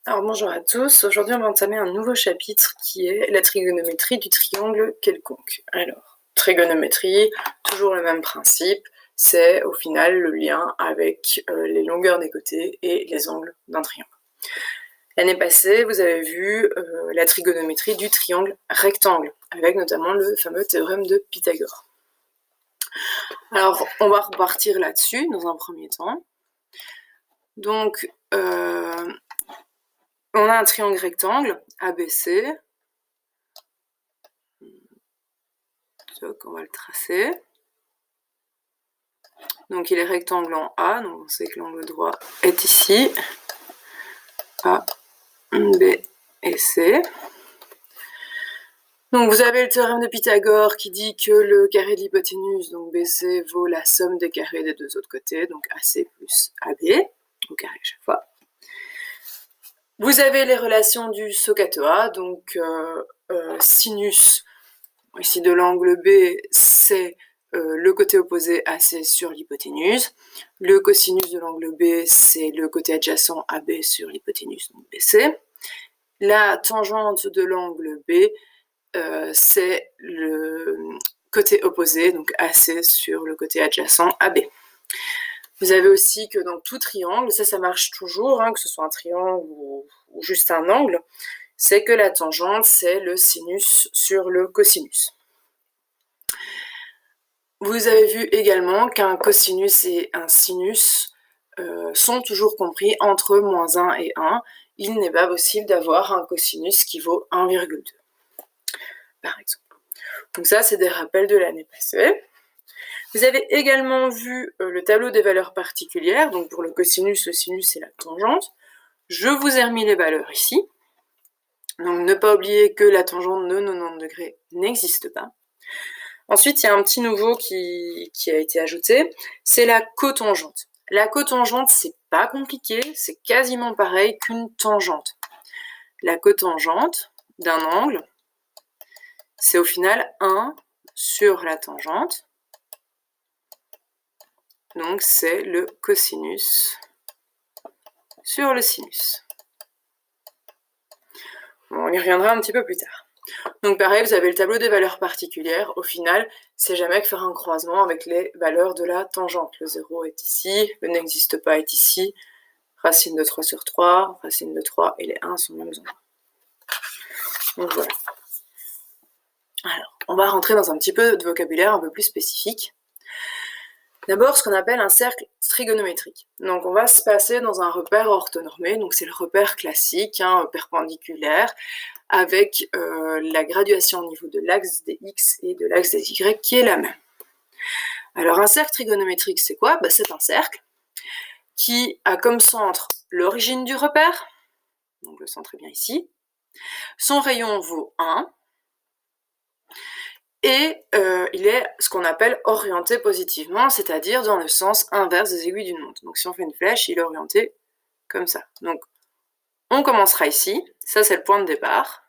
Alors bonjour à tous, aujourd'hui on va entamer un nouveau chapitre qui est la trigonométrie du triangle quelconque. Alors, trigonométrie, toujours le même principe, c'est au final le lien avec les longueurs des côtés et les angles d'un triangle. L'année passée, vous avez vu la trigonométrie du triangle rectangle, avec notamment le fameux théorème de Pythagore. Alors, on va repartir là-dessus dans un premier temps. Donc, on a un triangle rectangle, ABC. Donc, on va le tracer. Donc, il est rectangle en A, donc on sait que l'angle droit est ici. A, B et C. Donc, vous avez le théorème de Pythagore qui dit que le carré de l'hypoténuse, donc BC, vaut la somme des carrés des deux autres côtés, donc AC plus AB, au carré à chaque fois. Vous avez les relations du SOHCAHTOA, donc sinus ici de l'angle B, c'est le côté opposé AC sur l'hypoténuse. Le cosinus de l'angle B, c'est le côté adjacent AB sur l'hypoténuse, donc BC. La tangente de l'angle B, c'est le côté opposé, donc AC sur le côté adjacent AB. Vous avez aussi que dans tout triangle, ça marche toujours, que ce soit un triangle ou juste un angle, c'est que la tangente, c'est le sinus sur le cosinus. Vous avez vu également qu'un cosinus et un sinus sont toujours compris entre moins 1 et 1. Il n'est pas possible d'avoir un cosinus qui vaut 1,2, par exemple. Donc ça, c'est des rappels de l'année passée. Vous avez également vu le tableau des valeurs particulières. Donc pour le cosinus, le sinus et la tangente. Je vous ai remis les valeurs ici. Donc ne pas oublier que la tangente de 90 degrés n'existe pas. Ensuite, il y a un petit nouveau qui a été ajouté, c'est la cotangente. La cotangente, c'est pas compliqué, c'est quasiment pareil qu'une tangente. La cotangente d'un angle, c'est au final 1 sur la tangente. Donc c'est le cosinus sur le sinus. Bon, on y reviendra un petit peu plus tard. Donc pareil, vous avez le tableau des valeurs particulières. Au final, c'est jamais que faire un croisement avec les valeurs de la tangente. Le 0 est ici, le n'existe pas est ici, racine de 3 sur 3, racine de 3 et les 1 sont mêmes endroits. Donc voilà. Alors, on va rentrer dans un petit peu de vocabulaire un peu plus spécifique. D'abord, ce qu'on appelle un cercle trigonométrique. Donc, on va se passer dans un repère orthonormé, donc c'est le repère classique, perpendiculaire, avec la graduation au niveau de l'axe des x et de l'axe des y qui est la même. Alors, un cercle trigonométrique, c'est quoi? C'est un cercle qui a comme centre l'origine du repère, donc le centre est bien ici, son rayon vaut 1, et il est ce qu'on appelle orienté positivement, c'est-à-dire dans le sens inverse des aiguilles d'une montre. Donc si on fait une flèche, il est orienté comme ça. Donc on commencera ici, ça c'est le point de départ,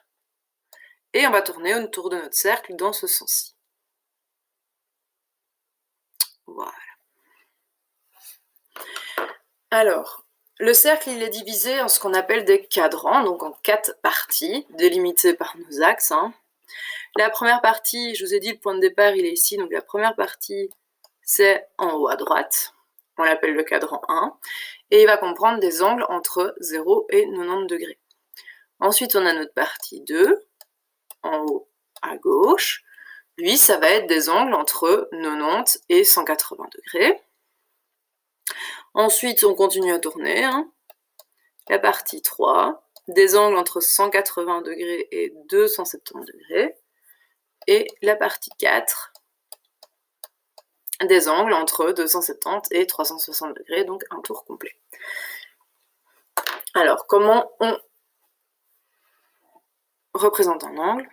et on va tourner autour de notre cercle dans ce sens-ci. Voilà. Alors, le cercle il est divisé en ce qu'on appelle des cadrans, donc en 4 parties, délimitées par nos axes. La première partie, je vous ai dit, le point de départ, il est ici. Donc la première partie, c'est en haut à droite. On l'appelle le cadran 1. Et il va comprendre des angles entre 0 et 90 degrés. Ensuite, on a notre partie 2, en haut à gauche. Lui, ça va être des angles entre 90 et 180 degrés. Ensuite, on continue à tourner. La partie 3, des angles entre 180 degrés et 270 degrés. Et la partie 4, des angles entre 270 et 360 degrés, donc un tour complet. Alors, comment on représente un angle?